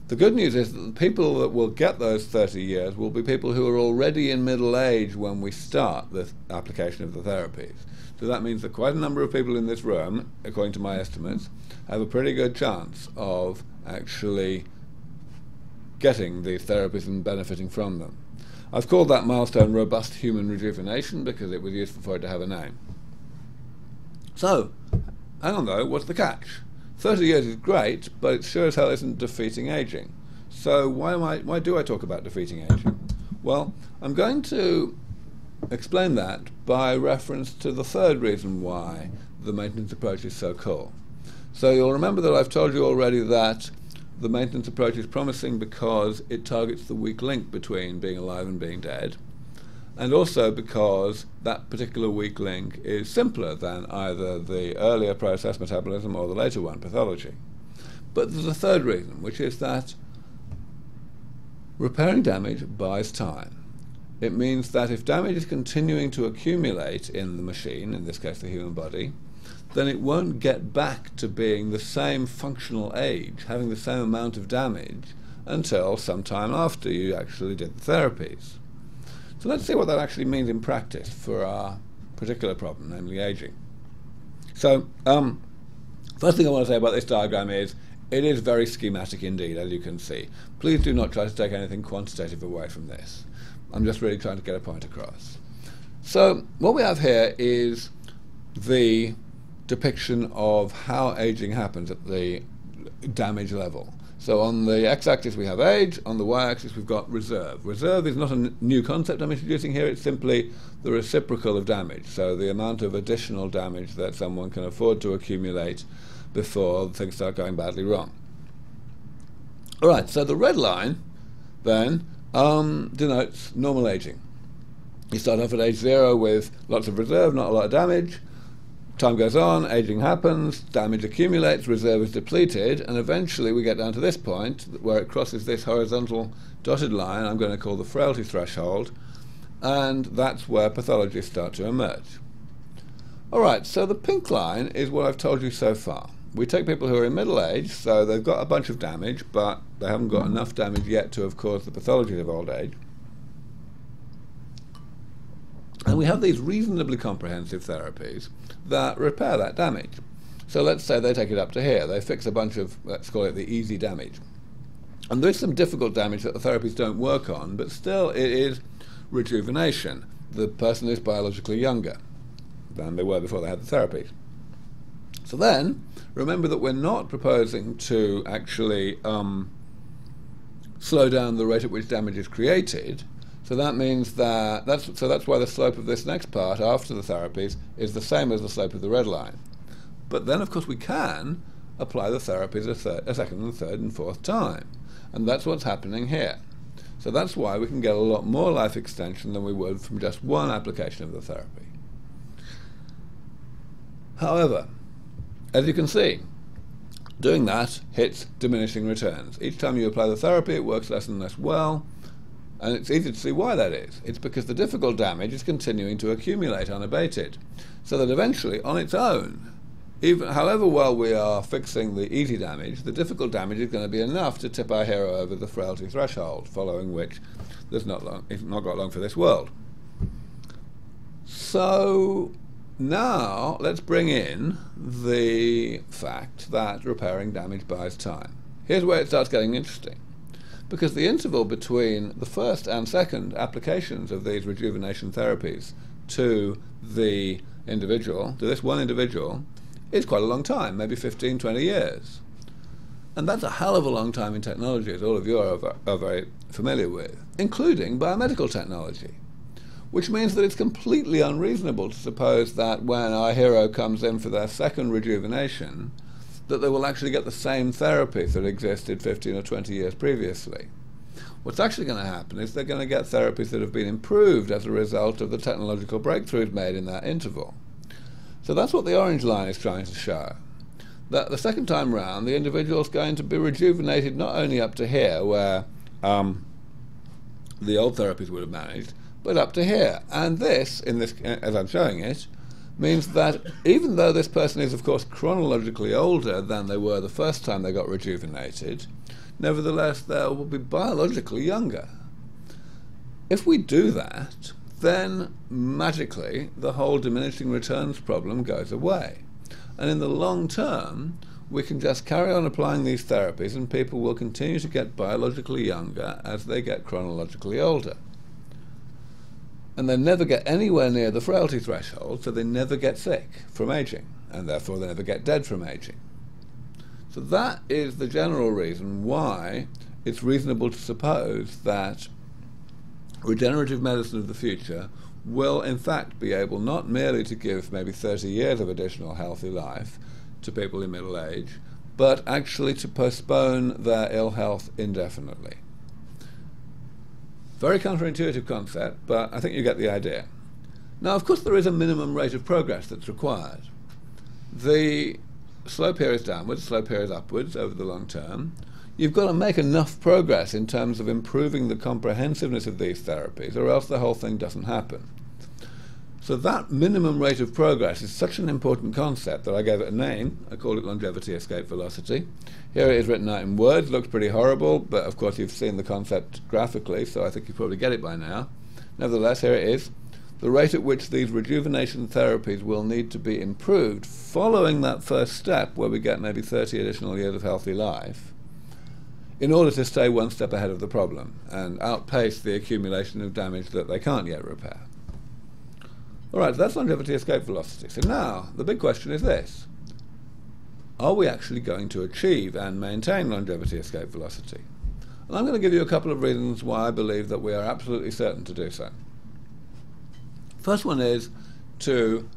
The good news is that the people that will get those 30 years will be people who are already in middle age when we start the application of the therapies. So that means that quite a number of people in this room, according to my estimates, have a pretty good chance of actually getting these therapies and benefiting from them. I've called that milestone robust human rejuvenation because it was useful for it to have a name. So, hang on though, what's the catch? 30 years is great, but it sure as hell isn't defeating aging. So why do I talk about defeating aging? Well, I'm going to explain that by reference to the third reason why the maintenance approach is so cool. So you'll remember that I've told you already that the maintenance approach is promising because it targets the weak link between being alive and being dead, and also because that particular weak link is simpler than either the earlier process, metabolism, or the later one, pathology. But there's a third reason, which is that repairing damage buys time. It means that if damage is continuing to accumulate in the machine, in this case the human body, then it won't get back to being the same functional age, having the same amount of damage, until some time after you actually did the therapies. So let's see what that actually means in practice for our particular problem, namely aging. So, first thing I want to say about this diagram is it is very schematic indeed, as you can see. Please do not try to take anything quantitative away from this. I'm just really trying to get a point across. So what we have here is the depiction of how aging happens at the damage level. So on the x-axis we have age, on the y-axis we've got reserve. Reserve is not a new concept I'm introducing here, it's simply the reciprocal of damage, so the amount of additional damage that someone can afford to accumulate before things start going badly wrong. Alright, so the red line then denotes normal aging. You start off at age 0 with lots of reserve, not a lot of damage. Time goes on, aging happens, damage accumulates, reserve is depleted, and eventually we get down to this point where it crosses this horizontal dotted line I'm going to call the frailty threshold, and that's where pathologies start to emerge. Alright, so the pink line is what I've told you so far. We take people who are in middle age, so they've got a bunch of damage, but they haven't got enough damage yet to have caused the pathologies of old age. And we have these reasonably comprehensive therapies that repair that damage. So let's say they take it up to here. They fix a bunch of, let's call it the easy damage. And there's some difficult damage that the therapies don't work on, but still it is rejuvenation. The person is biologically younger than they were before they had the therapies. So then, remember that we're not proposing to actually slow down the rate at which damage is created. So that means that that's why the slope of this next part after the therapies is the same as the slope of the red line. But then, of course, we can apply the therapies a second and third and fourth time, and that's what's happening here. So that's why we can get a lot more life extension than we would from just one application of the therapy. However, as you can see, doing that hits diminishing returns. Each time you apply the therapy, it works less and less well. And it's easy to see why that is. It's because the difficult damage is continuing to accumulate unabated, so that eventually, on its own, even however well we are fixing the easy damage, the difficult damage is going to be enough to tip our hero over the frailty threshold, following which it's not got long for this world. So now let's bring in the fact that repairing damage buys time. Here's where it starts getting interesting. Because the interval between the first and second applications of these rejuvenation therapies to the individual, to this one individual, is quite a long time, maybe 15, 20 years. And that's a hell of a long time in technology, as all of you are very familiar with, including biomedical technology. which means that it's completely unreasonable to suppose that when our hero comes in for their second rejuvenation, that they will actually get the same therapies that existed 15 or 20 years previously. What's actually going to happen is they're going to get therapies that have been improved as a result of the technological breakthroughs made in that interval. So that's what the orange line is trying to show. That the second time round, the individual is going to be rejuvenated not only up to here, where the old therapies would have managed, but up to here. And this, as I'm showing it, means that even though this person is, of course, chronologically older than they were the first time they got rejuvenated, nevertheless, they will be biologically younger. If we do that, then magically the whole diminishing returns problem goes away. And in the long term, we can just carry on applying these therapies and people will continue to get biologically younger as they get chronologically older. And they never get anywhere near the frailty threshold, so they never get sick from aging, and therefore they never get dead from aging. So that is the general reason why it's reasonable to suppose that regenerative medicine of the future will in fact be able not merely to give maybe 30 years of additional healthy life to people in middle age, but actually to postpone their ill health indefinitely. Very counterintuitive concept, but I think you get the idea. Now, of course, there is a minimum rate of progress that's required. The slope here is downwards, the slope here is upwards over the long term. You've got to make enough progress in terms of improving the comprehensiveness of these therapies, or else the whole thing doesn't happen. So that minimum rate of progress is such an important concept that I gave it a name. I called it longevity escape velocity. Here it is written out in words. Looks pretty horrible, but of course you've seen the concept graphically, so I think you probably get it by now. Nevertheless, here it is. The rate at which these rejuvenation therapies will need to be improved following that first step, where we get maybe 30 additional years of healthy life, in order to stay one step ahead of the problem and outpace the accumulation of damage that they can't yet repair. All right, so that's longevity escape velocity. So now, the big question is this. Are we actually going to achieve and maintain longevity escape velocity? And I'm going to give you a couple of reasons why I believe that we are absolutely certain to do so. First one is to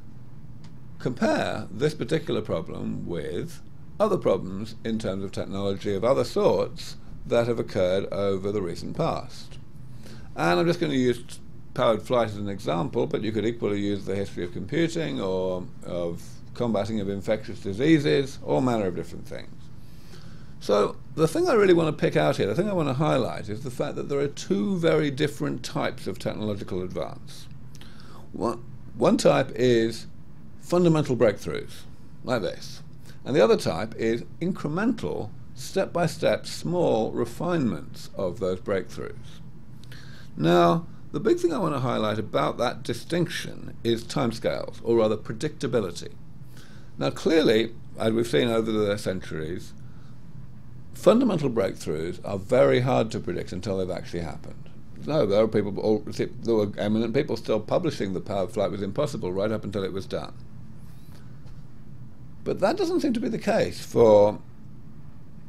compare this particular problem with other problems in terms of technology of other sorts that have occurred over the recent past. And I'm just going to use powered flight as an example, but you could equally use the history of computing or of combating of infectious diseases, all manner of different things. So the thing I really want to pick out here, the thing I want to highlight, is the fact that there are two very different types of technological advance. One type is fundamental breakthroughs, like this. And the other type is incremental, step-by-step, small refinements of those breakthroughs. Now, the big thing I want to highlight about that distinction is timescales, or rather predictability. Now, clearly, as we've seen over the centuries, fundamental breakthroughs are very hard to predict until they've actually happened. No, there were eminent people still publishing that powered flight was impossible right up until it was done. But that doesn't seem to be the case for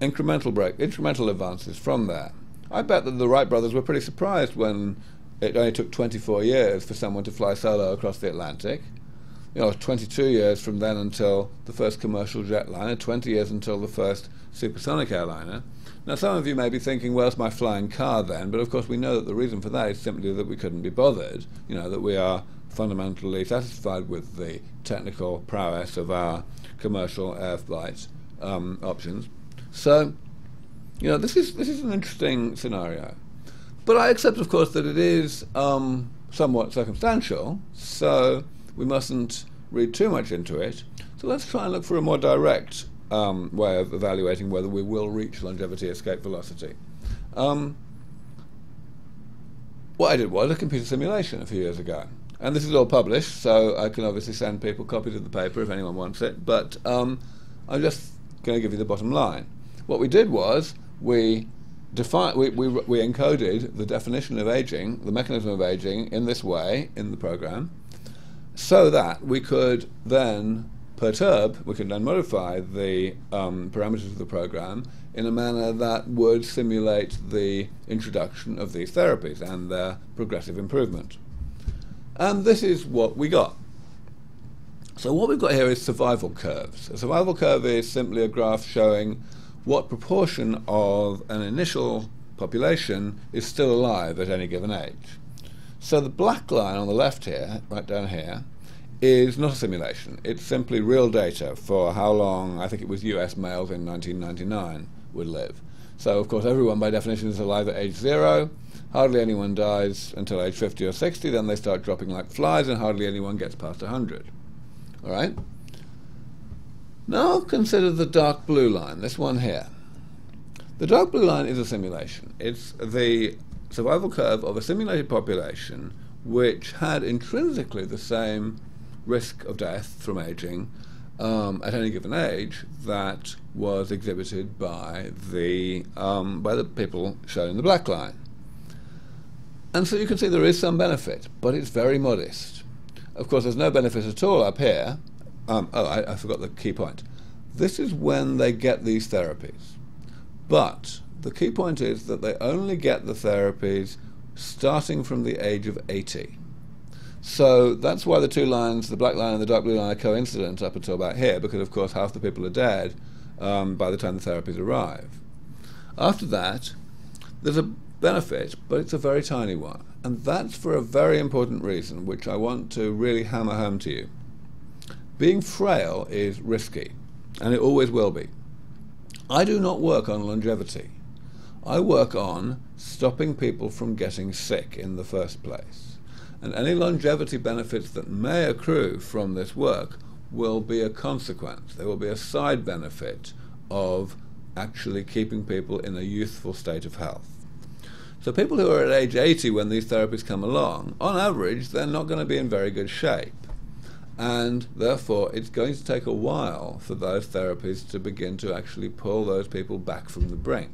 incremental advances from there. I bet that the Wright brothers were pretty surprised when it only took 24 years for someone to fly solo across the Atlantic. 22 years from then until the first commercial jetliner, 20 years until the first supersonic airliner. Now, some of you may be thinking, where's my flying car then? But of course we know that the reason for that is simply that we couldn't be bothered, that we are fundamentally satisfied with the technical prowess of our commercial air flight options. So, this is an interesting scenario. But I accept, of course, that it is somewhat circumstantial, so we mustn't read too much into it. So let's try and look for a more direct way of evaluating whether we will reach longevity escape velocity. What I did was a computer simulation a few years ago. And this is all published, so I can obviously send people copies of the paper if anyone wants it, but I'm just going to give you the bottom line. What we did was we encoded the definition of aging, the mechanism of aging, in this way in the program, so that we could then modify the parameters of the program in a manner that would simulate the introduction of these therapies and their progressive improvement. And this is what we got. So what we've got here is survival curves. A survival curve is simply a graph showing what proportion of an initial population is still alive at any given age. So the black line on the left here, right down here, is not a simulation. It's simply real data for how long, I think it was US males in 1999, would live. So of course everyone by definition is alive at age 0. Hardly anyone dies until age 50 or 60, then they start dropping like flies, and hardly anyone gets past 100. All right? Now consider the dark blue line, this one here. The dark blue line is a simulation. It's the survival curve of a simulated population which had intrinsically the same risk of death from aging at any given age that was exhibited by the people shown in the black line. And so you can see there is some benefit, but it's very modest. Of course, there's no benefit at all up here. I forgot the key point. This is when they get these therapies. But the key point is that they only get the therapies starting from the age of 80. So that's why the two lines, the black line and the dark blue line, are coincident up until about here, because of course half the people are dead by the time the therapies arrive. After that, there's a benefit, but it's a very tiny one. And that's for a very important reason, which I want to really hammer home to you. Being frail is risky, and it always will be. I do not work on longevity. I work on stopping people from getting sick in the first place. And any longevity benefits that may accrue from this work will be a consequence. There will be a side benefit of actually keeping people in a youthful state of health. So people who are at age 80 when these therapies come along, on average, they're not going to be in very good shape. And therefore, it's going to take a while for those therapies to begin to actually pull those people back from the brink.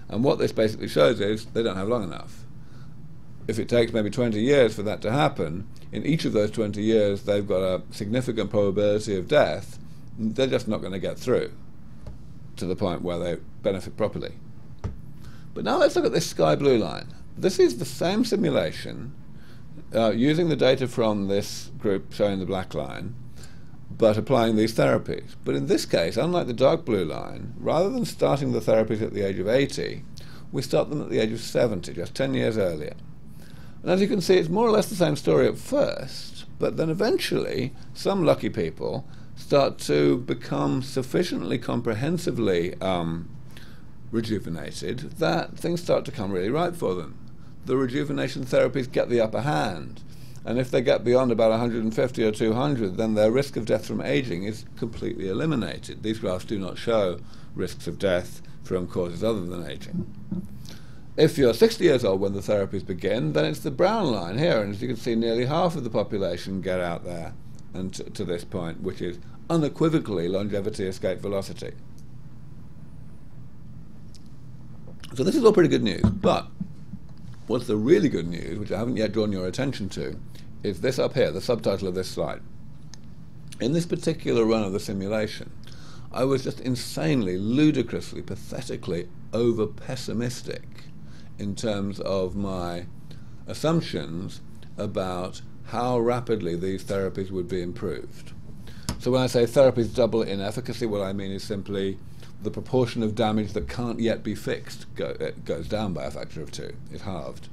And what this basically shows is they don't have long enough. If it takes maybe 20 years for that to happen, in each of those 20 years they've got a significant probability of death. They're just not going to get through to the point where they benefit properly. But now let's look at this sky blue line. This is the same simulation using the data from this group showing the black line, but applying these therapies. But in this case, unlike the dark blue line, rather than starting the therapies at the age of 80, we start them at the age of 70, just 10 years earlier. And as you can see, it's more or less the same story at first, but then eventually some lucky people start to become sufficiently comprehensively rejuvenated that things start to come really right for them. The rejuvenation therapies get the upper hand, and if they get beyond about 150 or 200, then their risk of death from aging is completely eliminated. These graphs do not show risks of death from causes other than aging. If you're 60 years old when the therapies begin, then it's the brown line here, and as you can see, nearly half of the population get out there and to this point, which is unequivocally longevity escape velocity. So this is all pretty good news, but what's the really good news, which I haven't yet drawn your attention to, is this up here, the subtitle of this slide. In this particular run of the simulation, I was just insanely, ludicrously, pathetically over-pessimistic in terms of my assumptions about how rapidly these therapies would be improved. So when I say therapies double in efficacy, what I mean is simply the proportion of damage that can't yet be fixed goes down by a factor of 2. It's halved.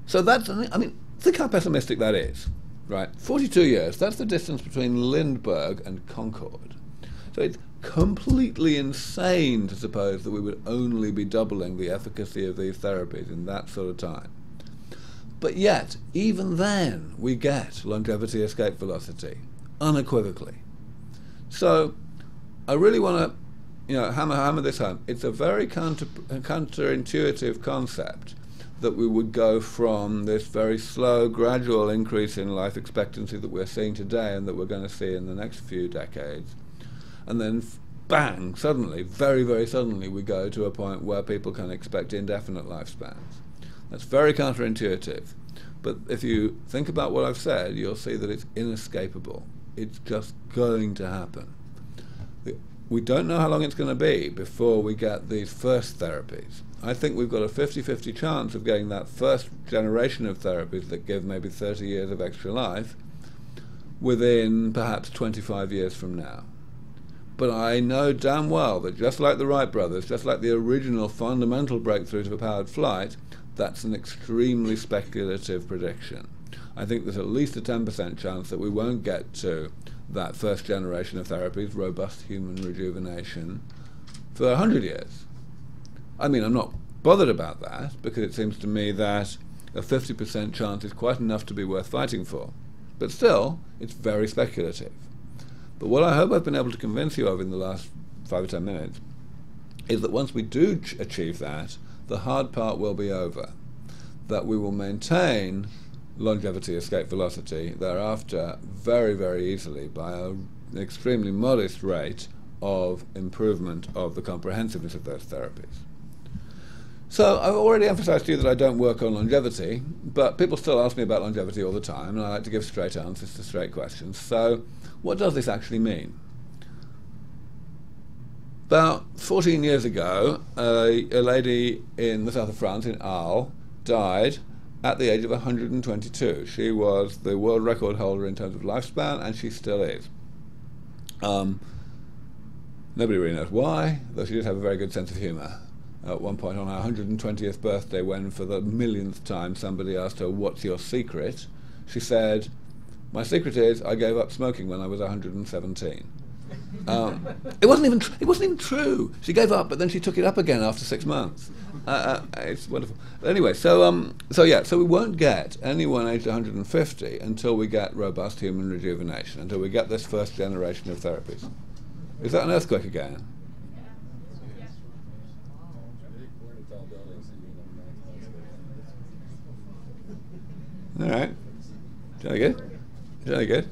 So that's, I mean, think how pessimistic that is, right? 42 years, that's the distance between Lindbergh and Concord. So it's completely insane to suppose that we would only be doubling the efficacy of these therapies in that sort of time. But yet, even then, we get longevity escape velocity, unequivocally. So I really want to, hammer this home. It's a very counterintuitive concept that we would go from this very slow, gradual increase in life expectancy that we're seeing today and that we're going to see in the next few decades, and then bang, suddenly, very, very suddenly, we go to a point where people can expect indefinite lifespans. That's very counterintuitive. But if you think about what I've said, you'll see that it's inescapable. It's just going to happen. we don't know how long it's going to be before we get these first therapies. I think we've got a 50-50 chance of getting that first generation of therapies that give maybe 30 years of extra life within perhaps 25 years from now. But I know damn well that just like the Wright brothers, just like the original fundamental breakthrough to powered flight, that's an extremely speculative prediction. I think there's at least a 10% chance that we won't get to that first generation of therapies, robust human rejuvenation, for 100 years. I mean, I'm not bothered about that, because it seems to me that a 50% chance is quite enough to be worth fighting for. But still, it's very speculative. But what I hope I've been able to convince you of in the last 5 or 10 minutes is that once we do achieve that, the hard part will be over. That we will maintain longevity, escape velocity thereafter very, very easily by an extremely modest rate of improvement of the comprehensiveness of those therapies. So I've already emphasized to you that I don't work on longevity, but people still ask me about longevity all the time, and I like to give straight answers to straight questions. So what does this actually mean? About 14 years ago, a lady in the south of France, in Arles, died at the age of 122. She was the world record holder in terms of lifespan, and she still is. Nobody really knows why, though she did have a very good sense of humour. At one point on her 120th birthday, when for the millionth time somebody asked her, "What's your secret?" she said, "My secret is I gave up smoking when I was 117. It wasn't even true. She gave up, but then she took it up again after 6 months. It's wonderful. But anyway, so we won't get anyone aged 150 until we get robust human rejuvenation, until we get this first generation of therapies. Is that an earthquake again? All right. Jolly good. Jolly good.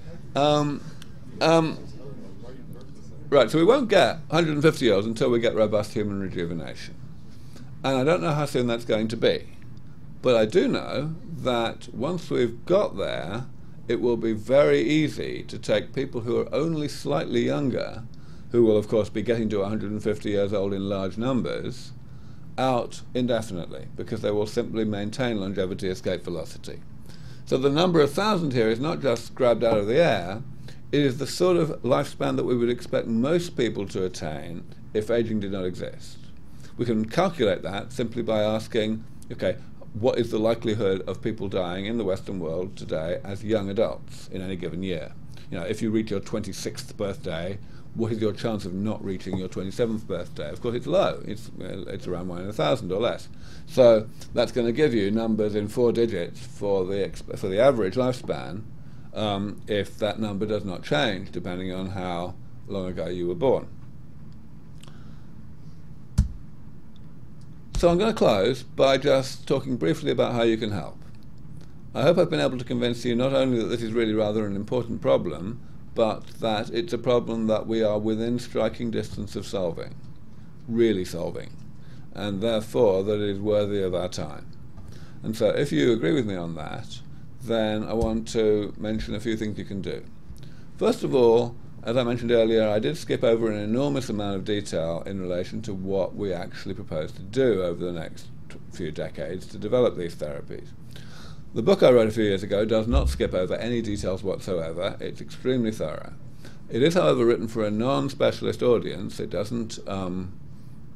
Right, so we won't get 150-year-olds until we get robust human rejuvenation. And I don't know how soon that's going to be. But I do know that once we've got there, it will be very easy to take people who are only slightly younger, who will of course be getting to 150 years old in large numbers, out indefinitely, because they will simply maintain longevity escape velocity. So the number 1,000 here is not just grabbed out of the air, it is the sort of lifespan that we would expect most people to attain if aging did not exist. We can calculate that simply by asking, okay, what is the likelihood of people dying in the Western world today as young adults in any given year? You know, if you reach your 26th birthday, what is your chance of not reaching your 27th birthday? Of course, it's low. It's around 1 in 1,000 or less. So that's going to give you numbers in 4 digits for the average lifespan, if that number does not change, depending on how long ago you were born. So I'm going to close by just talking briefly about how you can help. I hope I've been able to convince you not only that this is really rather an important problem, but that it's a problem that we are within striking distance of solving, really solving, and therefore that it is worthy of our time. And so if you agree with me on that, then I want to mention a few things you can do. First of all, as I mentioned earlier, I did skip over an enormous amount of detail in relation to what we actually propose to do over the next few decades to develop these therapies. The book I wrote a few years ago does not skip over any details whatsoever. It's extremely thorough. It is, however, written for a non-specialist audience. It doesn't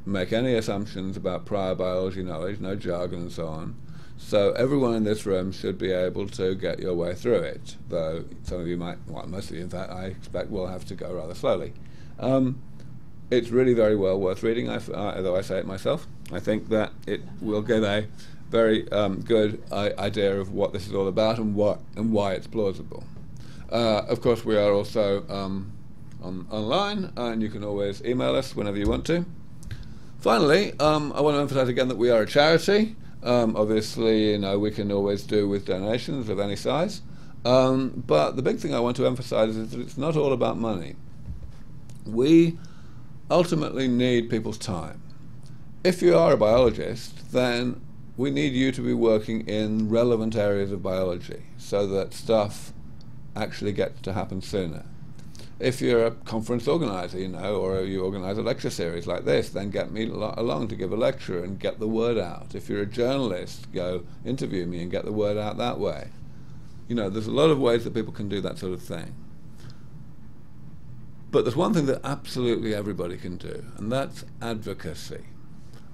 make any assumptions about prior biology knowledge, no jargon and so on. So everyone in this room should be able to get your way through it, though some of you might, well, most of you in fact, I expect will have to go rather slowly. It's really very well worth reading, although I say it myself. I think that it will give a very good idea of what this is all about and why it's plausible. Of course, we are also online, and you can always email us whenever you want to. Finally, I want to emphasize again that we are a charity. Obviously, you know, we can always do with donations of any size. But the big thing I want to emphasize is that it's not all about money. We ultimately need people's time. If you are a biologist, then we need you to be working in relevant areas of biology so that stuff actually gets to happen sooner. If you're a conference organizer, you know, or you organize a lecture series like this, then get me along to give a lecture and get the word out. If you're a journalist, go interview me and get the word out that way. You know, there's a lot of ways that people can do that sort of thing. But there's one thing that absolutely everybody can do, and that's advocacy.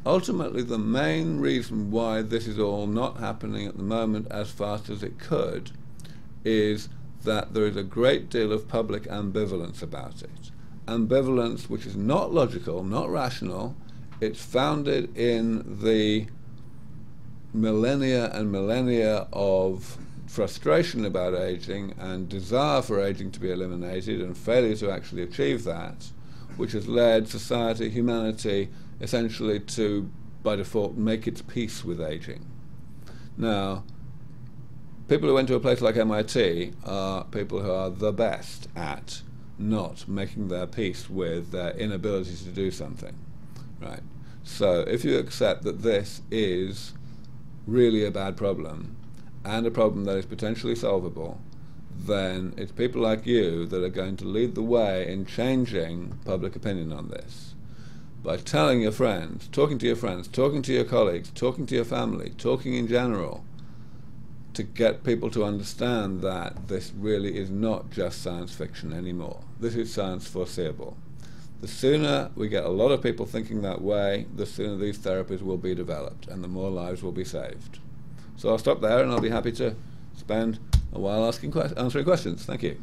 Ultimately, the main reason why this is all not happening at the moment as fast as it could is that there is a great deal of public ambivalence about it. Ambivalence which is not logical, not rational. It's founded in the millennia and millennia of frustration about aging and desire for aging to be eliminated and failure to actually achieve that, which has led society, humanity, essentially to, by default, make its peace with aging. Now, people who went to a place like MIT are people who are the best at not making their peace with their inability to do something, right? So if you accept that this is really a bad problem and a problem that is potentially solvable, then it's people like you that are going to lead the way in changing public opinion on this. By telling your friends, talking to your colleagues, talking to your family, talking in general, to get people to understand that this really is not just science fiction anymore. This is science foreseeable. The sooner we get a lot of people thinking that way, the sooner these therapies will be developed and the more lives will be saved. So I'll stop there and I'll be happy to spend a while answering questions. Thank you.